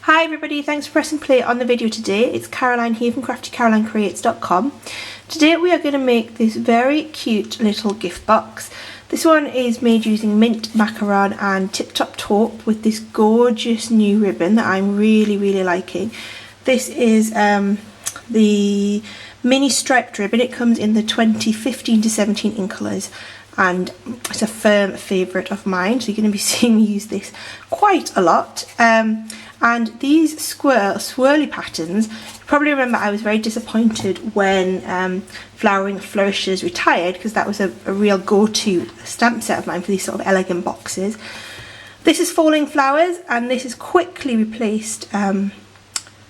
Hi everybody, thanks for pressing play on the video today. It's Caroline here from craftycarolinecreates.com. Today we are going to make this very cute little gift box. This one is made using mint macaron and tip top taupe with this gorgeous new ribbon that I'm really liking. This is the mini striped ribbon. It comes in the 2015 to 17 in colours and it's a firm favourite of mine, so you're going to be seeing me use this quite a lot. And these swirly patterns, you probably remember I was very disappointed when Flowering Flourishes retired, because that was a real go-to stamp set of mine for these sort of elegant boxes. This is Falling Flowers, and this has quickly replaced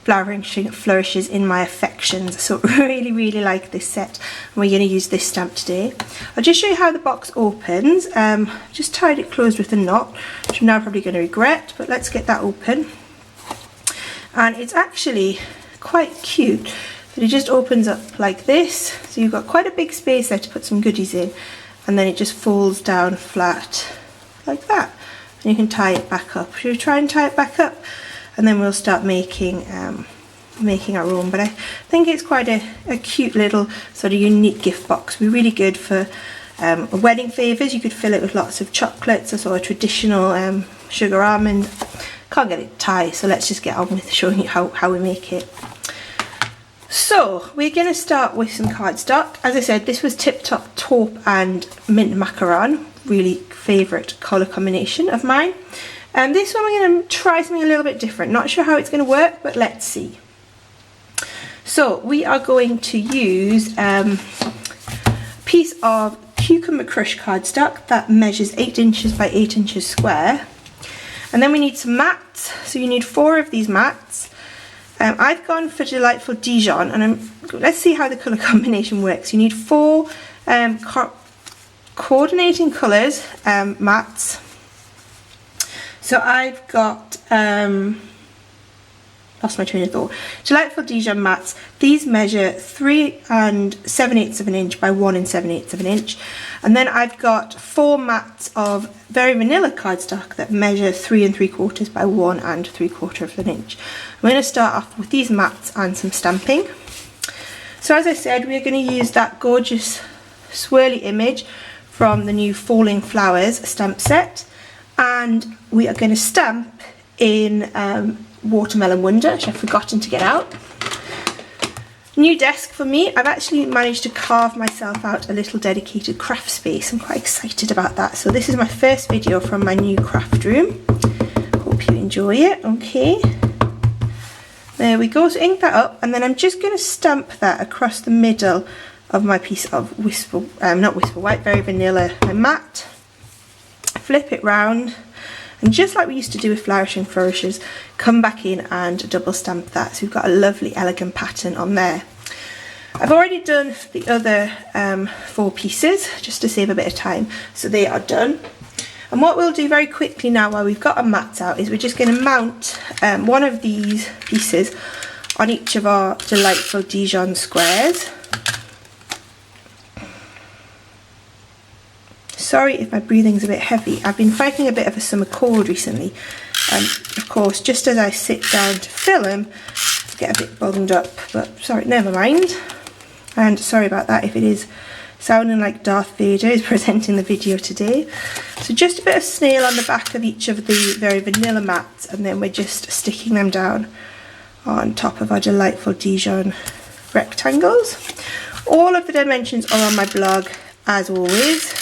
Flowering Flourishes in my affections. So really like this set, and we're going to use this stamp today. I'll just show you how the box opens. Just tied it closed with a knot, which I'm now probably going to regret, but let's get that open. And it's actually quite cute, but it just opens up like this, so you've got quite a big space there to put some goodies in, and then it just folds down flat like that, and you can tie it back up. Should we try and tie it back up, and then we'll start making our own. But I think it's quite a cute little sort of unique gift box. It'll be really good for wedding favours. You could fill it with lots of chocolates or sort of traditional sugar almond. Can't get it to tie, so let's just get on with showing you how we make it. So we're going to start with some cardstock. As I said, this was tip top taupe and mint macaron, really favourite colour combination of mine. And this one we're going to try something a little bit different. Not sure how it's going to work, but let's see. So we are going to use a piece of cucumber crush cardstock that measures 8 inches by 8 inches square. And then we need some mats, so you need 4 of these mats. I've gone for Delightful Dijon, and let's see how the colour combination works. You need 4 coordinating colours mats. So I've got, lost my train of thought. Delightful Dijon mats. These measure 3 7/8 of an inch by 1 7/8 of an inch. And then I've got 4 mats of Very Vanilla cardstock that measure 3 3/4 by 1 3/4 of an inch. I'm going to start off with these mats and some stamping. So as I said, we're going to use that gorgeous swirly image from the new Falling Flowers stamp set. And we are going to stamp in Watermelon Wonder, which I've forgotten to get out. New desk for me. I've actually managed to carve myself out a little dedicated craft space. I'm quite excited about that. So this is my first video from my new craft room. Hope you enjoy it. Okay. There we go. So ink that up, and then I'm just going to stamp that across the middle of my piece of Very Vanilla mat. Flip it round. And just like we used to do with Flourishing Flourishes, come back in and double stamp that. So we've got a lovely elegant pattern on there. I've already done the other 4 pieces just to save a bit of time. So they are done. And what we'll do very quickly now while we've got our mats out is we're just going to mount one of these pieces on each of our Delightful Dijon squares. Sorry if my breathing's a bit heavy. I've been fighting a bit of a summer cold recently. Of course, just as I sit down to film, I get a bit bunged up. But sorry, never mind. And sorry about that if it is sounding like Darth Vader is presenting the video today. So just a bit of snail on the back of each of the Very Vanilla mats, and then we're just sticking them down on top of our Delightful Dijon rectangles. All of the dimensions are on my blog, as always.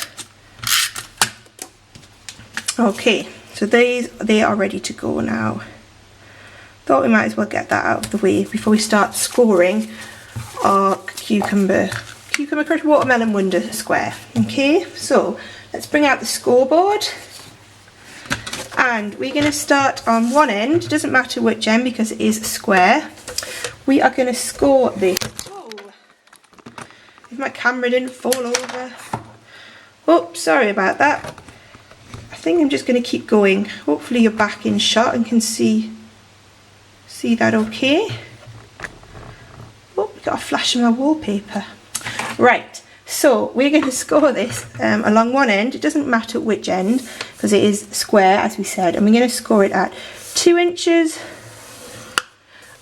Okay, so they are ready to go now. Thought we might as well get that out of the way before we start scoring our cucumber crush Watermelon Wonder square. Okay, so let's bring out the scoreboard, and we're going to start on one end. It doesn't matter which end because it is square. We are going to score this. Whoa, if my camera didn't fall over. Oh, sorry about that. I think I'm just going to keep going. Hopefully you're back in shot and can see that okay. Oh, we got a flash of my wallpaper. Right, so we're going to score this along one end. It doesn't matter which end because it is square, as we said, and we're going to score it at 2 inches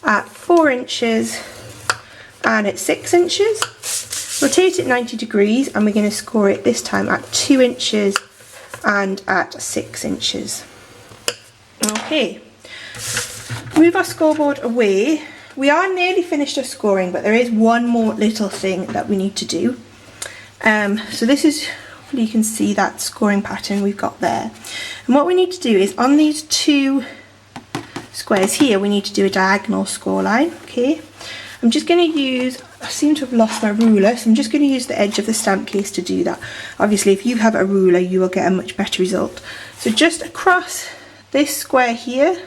at 4 inches and at 6 inches. Rotate it 90 degrees and we're going to score it this time at 2 inches and at 6 inches. Okay, move our scoreboard away. We are nearly finished our scoring, but there is one more little thing that we need to do. So this is, hopefully you can see that scoring pattern we've got there. And what we need to do is on these 2 squares here, we need to do a diagonal score line. Okay, I'm just going to use, I seem to have lost my ruler, so I'm just going to use the edge of the stamp case to do that. Obviously if you have a ruler you will get a much better result. So just across this square here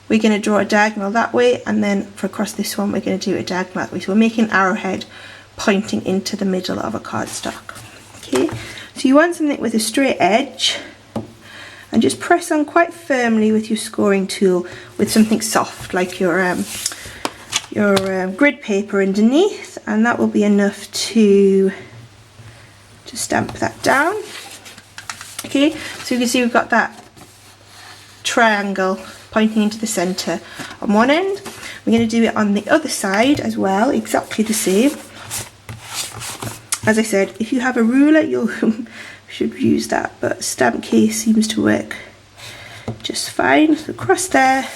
we're going to draw a diagonal that way, and then for across this one we're going to do a diagonal that way. So we're making an arrowhead pointing into the middle of a cardstock. Okay, so you want something with a straight edge, and just press on quite firmly with your scoring tool with something soft like your grid paper underneath, and that will be enough to stamp that down. Okay, so you can see we've got that triangle pointing into the centre on one end. We're going to do it on the other side as well, exactly the same. As I said, if you have a ruler you should use that, but stamp case seems to work just fine. So across there,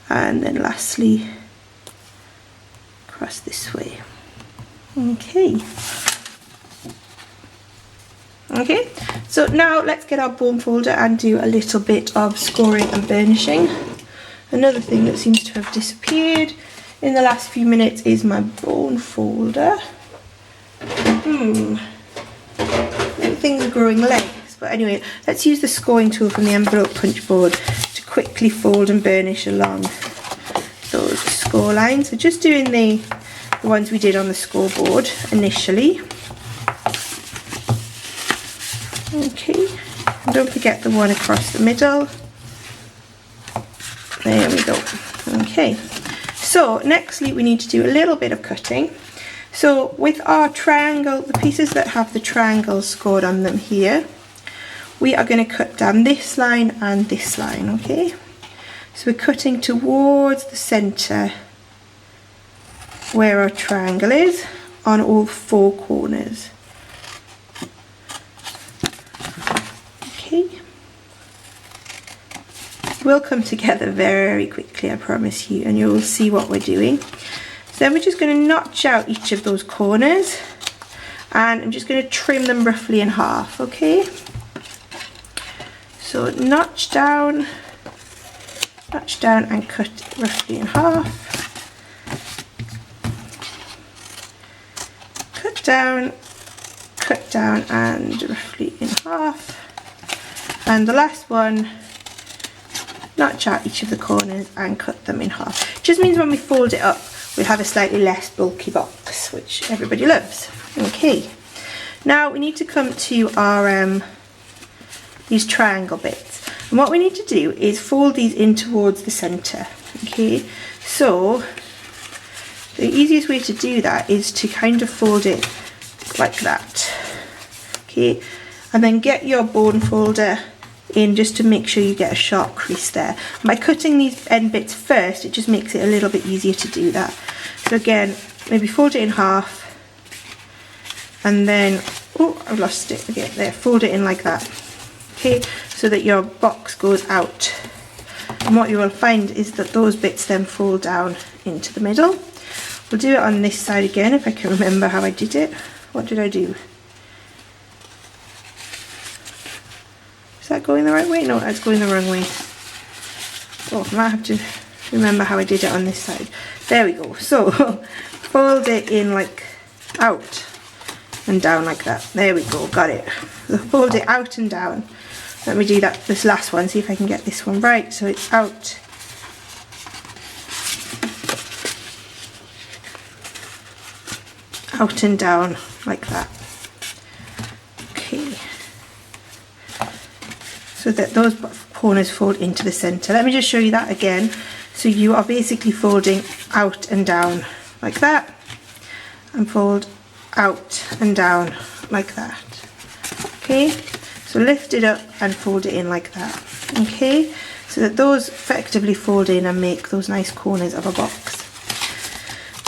and then lastly across this way. Okay. Okay, so now let's get our bone folder and do a little bit of scoring and burnishing. Another thing that seems to have disappeared in the last few minutes is my bone folder. Things are growing legs, but anyway, let's use the scoring tool from the envelope punch board to quickly fold and burnish along those score lines. So just doing the ones we did on the scoreboard initially. Okay, and don't forget the one across the middle. There we go. Okay, so nextly we need to do a little bit of cutting. So with our triangle, the pieces that have the triangles scored on them here, we are going to cut down this line and this line. Okay, so we're cutting towards the centre where our triangle is on all 4 corners. Will come together very quickly, I promise you, and you'll see what we're doing. So then we're just going to notch out each of those corners, and I'm just going to trim them roughly in half. Okay, so notch down and cut roughly in half, cut down and roughly in half, and the last one, notch out each of the corners and cut them in half. It just means when we fold it up we'll have a slightly less bulky box, which everybody loves. Okay, now we need to come to our these triangle bits, and what we need to do is fold these in towards the centre. Okay, so the easiest way to do that is to kind of fold it like that. Okay, and then get your bone folder in just to make sure you get a sharp crease there. By cutting these end bits first, it just makes it a little bit easier to do that. So again, maybe fold it in half, and then, oh, I've lost it again there, fold it in like that. Okay, so that your box goes out. And what you will find is that those bits then fold down into the middle. We'll do it on this side again if I can remember how I did it. What did I do? Is that going the right way? No, that's going the wrong way. Oh, I might have to remember how I did it on this side. There we go. So fold it in like out and down like that. There we go, got it. So fold it out and down. Let me do that, this last one, see if I can get this one right. So it's out and down like that. Okay, so that those corners fold into the centre. Let me just show you that again. So you are basically folding out and down like that, and fold out and down like that. Okay, so lift it up and fold it in like that. Okay, so that those effectively fold in and make those nice corners of a box.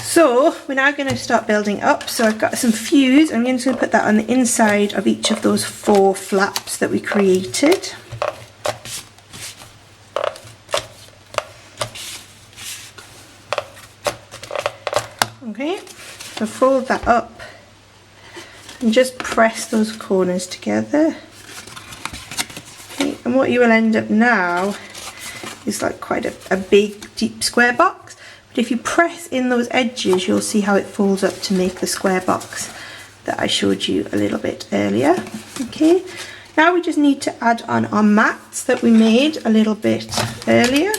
So we're now going to start building up. So I've got some fuse. I'm just going to put that on the inside of each of those 4 flaps that we created. Okay, so fold that up and just press those corners together. Okay, and what you will end up now is like quite a big deep square box, but if you press in those edges you'll see how it folds up to make the square box that I showed you a little bit earlier. Okay, now we just need to add on our mats that we made a little bit earlier.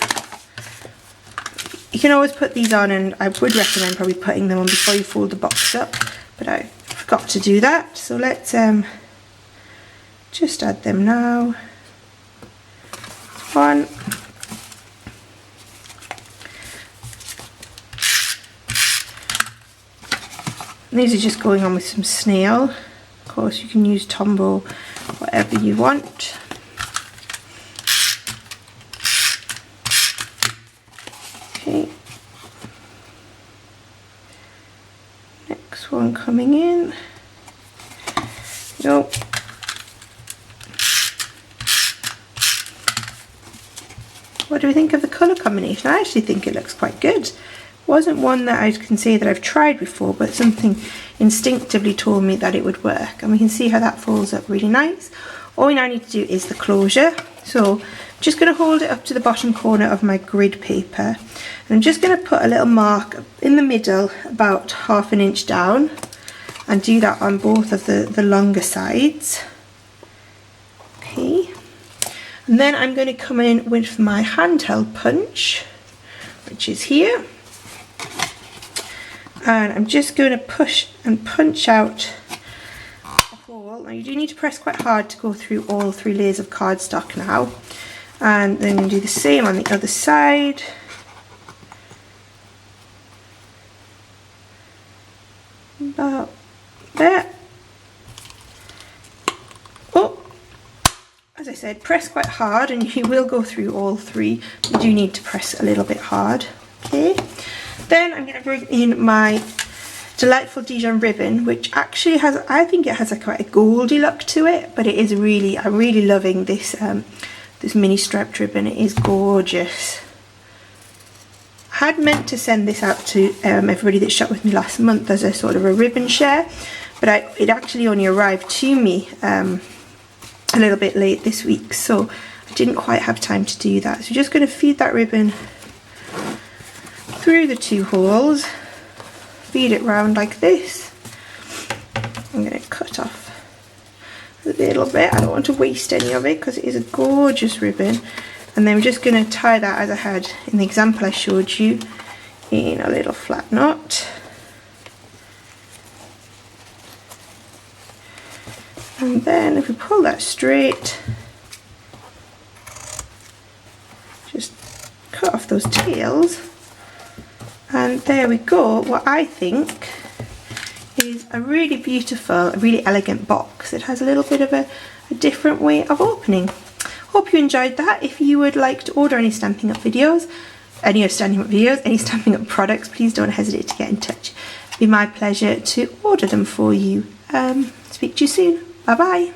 You can always put these on, and I would recommend probably putting them on before you fold the box up, but I forgot to do that. So let's just add them now. 1. And these are just going on with some snail. Of course you can use Tombow, whatever you want. Okay. Next one coming in. Nope. What do we think of the colour combination? I actually think it looks quite good. Wasn't one that I can say that I've tried before, but something instinctively told me that it would work. And we can see how that folds up really nice. All we now need to do is the closure. So I'm just going to hold it up to the bottom corner of my grid paper. And I'm just going to put a little mark in the middle about 1/2 inch down. And do that on both of the longer sides. Okay. And then I'm going to come in with my handheld punch, which is here. And I'm just going to push and punch out a hole. Now you do need to press quite hard to go through all 3 layers of cardstock now. And then I'm going to do the same on the other side. About there. Oh! As I said, press quite hard, and you will go through all 3. You do need to press a little bit hard. Okay. Then I'm going to bring in my delightful Dijon ribbon, which actually has, I think it has quite a goldy look to it, but it is really, I'm really loving this this mini striped ribbon. It is gorgeous. I had meant to send this out to everybody that shot with me last month as a sort of a ribbon share, but it actually only arrived to me a little bit late this week, so I didn't quite have time to do that. So just going to feed that ribbon through the 2 holes, feed it round like this. I'm going to cut off a little bit. I don't want to waste any of it because it is a gorgeous ribbon. And then I'm just going to tie that, as I had in the example I showed you, in a little flat knot. And then if we pull that straight, just cut off those tails. And there we go, what I think is a really beautiful, a really elegant box. It has a little bit of a different way of opening. Hope you enjoyed that. If you would like to order any Stampin' Up videos, any Stampin' Up products, please don't hesitate to get in touch. It'd be my pleasure to order them for you. Speak to you soon. Bye bye.